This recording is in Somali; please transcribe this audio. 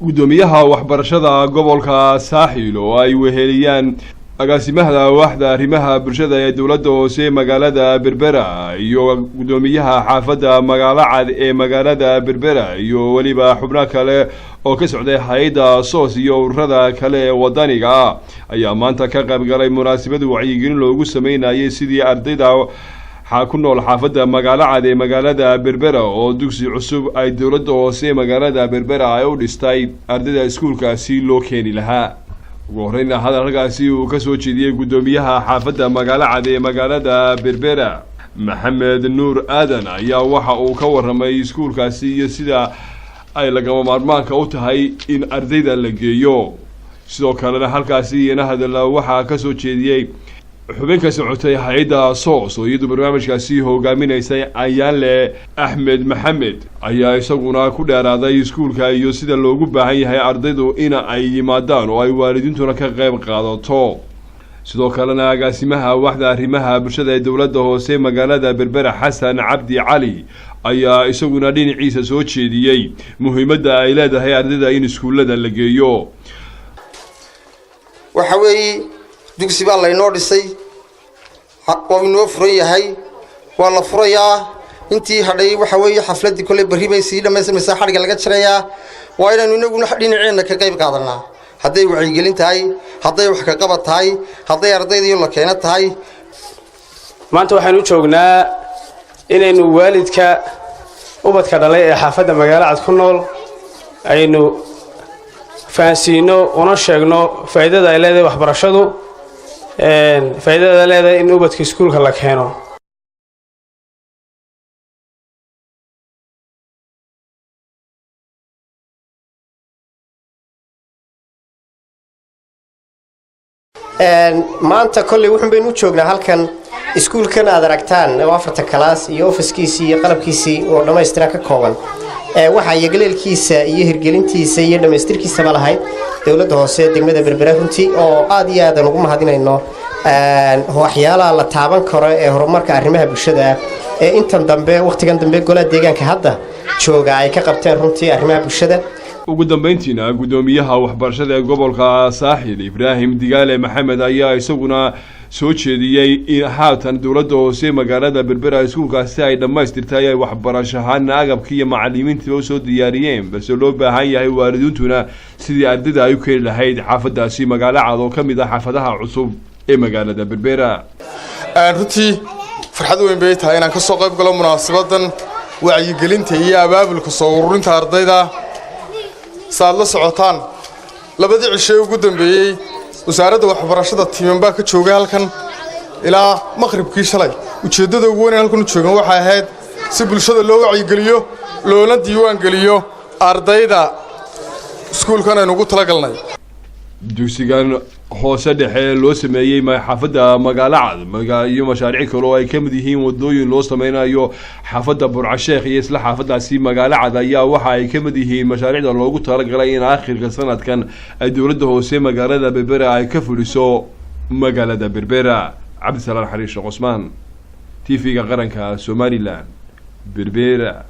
gudoomiyaha waxbarashada gobolka Saaxil oo ay weheliyaan agaasimaha waaxda arrimaha bulshada ee dawladda hoose magaalada Berbera iyo gudoomiyaha xaafadda magaalada ee magaalada Berbera iyo waliba xubno kale oo ka socday hay'adda SOS iyo ururada kale ee wadaniga ayaa maanta ka qayb galay munaasabad wacyigelin loogu sameeyay sidii ardayda ku nool xaafadda magaalada ee magaalada Berbera oo dugsi cusub ay dawladda hoose magaalada Berbera ay u dhistay ardayda iskuulkaasi loo keeni lahaa ugu horreynna hadalkaasi uu ka soo jeediyay gudoomiyaha xaafadda magaalada ee magaalada Berbera Maxamed Nuur Aadan ayaa waxa uu ka waramay iskuulkaasi iyo sida ay lagama maarmaanka u tahay in ardayda la geeyo sidoo kale halkaasi ina hadal waxa ka soo jeediyay xubin ka socotay hay'adda SOS oo iyadu barnaamijkaasi hogaaminaysay Ayaanle Axmed Maxamed ayaa isaguna ku dheeraaday iskuulka iyo sida loogu baahan yahay ardaydu in ay yimaadaan oo ay waalidiintuna ka qayb qaadato sidoo kalena agaasimaha waaxda arrimaha bulshada ee dawladda hoose magaalada Berbera Xasan Cabdi Cali ayaa isaguna dhinaciisa soo jeediyay muhiimadda ay leedahay ardayda in iskuulada la geeyo waxa weeye dugsi baa la inoo dhisay oo inoo furan yahay waa la furayaa intii hadhay waxa weeye xafladii kale bari bay sii dhamaysanaysaa xariga laga jirayaa waa inaynu inaguna dhinaceena ka qayb qaadanaa hadday wacyigelin tahay hadday wax ka qabad tahay hadday ardayda la keena tahay maanta waxaanu joognaa inaynu waalidka ubadka dhalay ee xaafadda magaalada ku nool aynu faansiino una sheegno faa'iidada ay leedahay waxbarashadu faa'iidada leedahay in ubadka iskuulka la keeno maanta kulli wuxuu baynu joognaa halkan iskuulkan aad aragtaan afarta class iyo office-kiisa iyo qalabkiisa oo dhameystiran ka kooban waxa yagaleelkiisa iyo hirgelintiisa iyo dhameystirkiisa ma lahayd dawladda hoose degmada Berbera runtii oo aad iyo aad ugu mahadinayno waxyaalaha la taaban karo ee horumarka arrimaha bulshada ee intan dambe waqtigan dambe golaha deegaanka hadda jooga ay ka qabteen runtii arrimaha bulshada ugu dambeyntiina gudoomiyaha waxbarashada ee gobolka Saaxil Ibrahim Digaale Maxamed ayaa isaguna soo jeediyay in haatan dawladda hoose magaalada Berbera iskuulkaasi ay dhameystirtay ay waxbarashahaan agabka iyo macallimiinta oo soo diyaariyeen balse loo baahan yahay waalidiintuna sidii ardayda ay u keen lahayd xaafadaasi magaalada oo kamid ah xaafadaha cusub ee magaalada Berbera runtii farxad weyn bay tahay inaan ka soo qayb galo munaasabadan wacyigelinta iyo abaabulka soo ururinta ardayda saad la socotaan labadii cishay ugu dambeeyay wasaaradda waxbarashada tiimanba ka joogay halkan ilaa maqribkii shalay ujeedada ugu weyn halkan u joogan waxa ahayd si bulshada loo wacyigeliyo loona diiwaan geliyo ardayda iskuulkan aynu ugu talagalnay dugsigan hoose dhexe loo sameeyay xaafadda magaalada iyo mashaariic kale oo ay ka mid yihiin wadooyin loo sameeyo xaafadda Burcasheekh iyo isla xaafadaasi magaalada ayaa waxa ay ka mid yihiin mashaariicda loogu talagalay in aakhirka sanadkan ay dawladda hoose magaalada Berbera ay ka fuliso magaalada Berbera Cabdi Salaam Xariish Qosmaan TV-ga qaranka Somaliland Berbera